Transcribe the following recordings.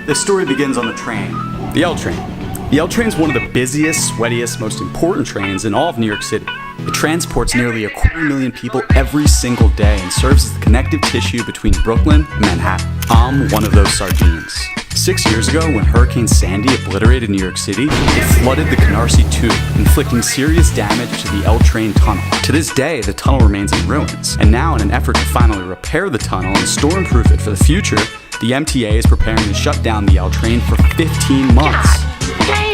This story begins on the train, the L train. The L train is one of the busiest, sweatiest, most important trains in all of New York City. It transports nearly 250,000 people every single day and serves as the connective tissue between Brooklyn and Manhattan. I'm one of those sardines. 6 years ago, when Hurricane Sandy obliterated New York City, it flooded the Canarsie Tube, inflicting serious damage to the L train tunnel. To this day, the tunnel remains in ruins. And now, in an effort to finally repair the tunnel and storm-proof it for the future, the MTA is preparing to shut down the L train for 15 months.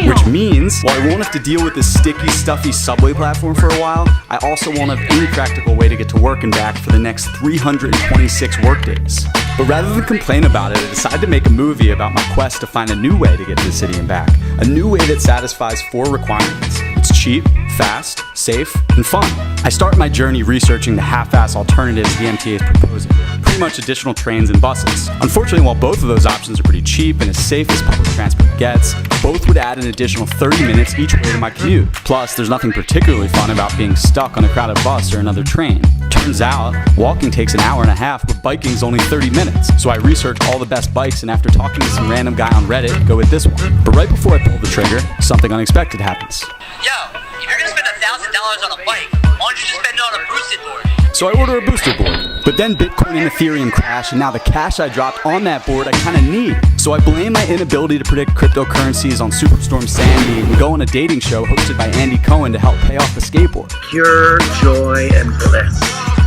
Which means, while I won't have to deal with this sticky, stuffy subway platform for a while, I also won't have any practical way to get to work and back for the next 326 workdays. But rather than complain about it, I decided to make a movie about my quest to find a new way to get to the city and back. A new way that satisfies 4 requirements. It's cheap, fast, safe, and fun. I start my journey researching the half-ass alternatives the MTA is proposing. Pretty much additional trains and buses. Unfortunately, while both of those options are pretty cheap and as safe as public transport gets, both would add an additional 30 minutes each way to my commute. Plus, there's nothing particularly fun about being stuck on a crowded bus or another train. Turns out, walking takes an hour and a half, but biking's only 30 minutes. So I researched all the best bikes, and after talking to some random guy on Reddit, go with this one. But right before I pull the trigger, something unexpected happens. Yo, if you're gonna spend $1,000 on a bike, why don't you just spend it on a boosted board? So I order a booster board. But then Bitcoin and Ethereum crash, and now the cash I dropped on that board I kinda need. So I blame my inability to predict cryptocurrencies on Superstorm Sandy and go on a dating show hosted by Andy Cohen to help pay off the skateboard. Pure joy and bliss.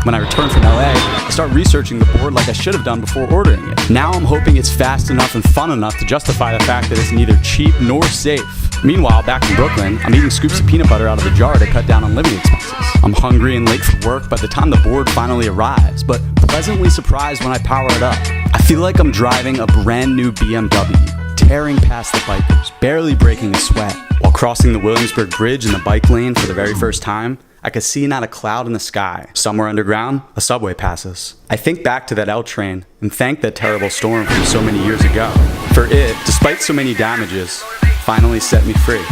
When I return from LA, I start researching the board like I should have done before ordering it. Now I'm hoping it's fast enough and fun enough to justify the fact that it's neither cheap nor safe. Meanwhile, back in Brooklyn, I'm eating scoops of peanut butter out of a jar to cut down on living expenses. I'm hungry and late for work by the time the board finally arrives, but pleasantly surprised when I power it up. I feel like I'm driving a brand new BMW, tearing past the bikers, barely breaking a sweat. While crossing the Williamsburg Bridge in the bike lane for the very first time, I could see not a cloud in the sky. Somewhere underground, a subway passes. I think back to that L train and thank that terrible storm from so many years ago. For it, despite so many damages, finally set me free.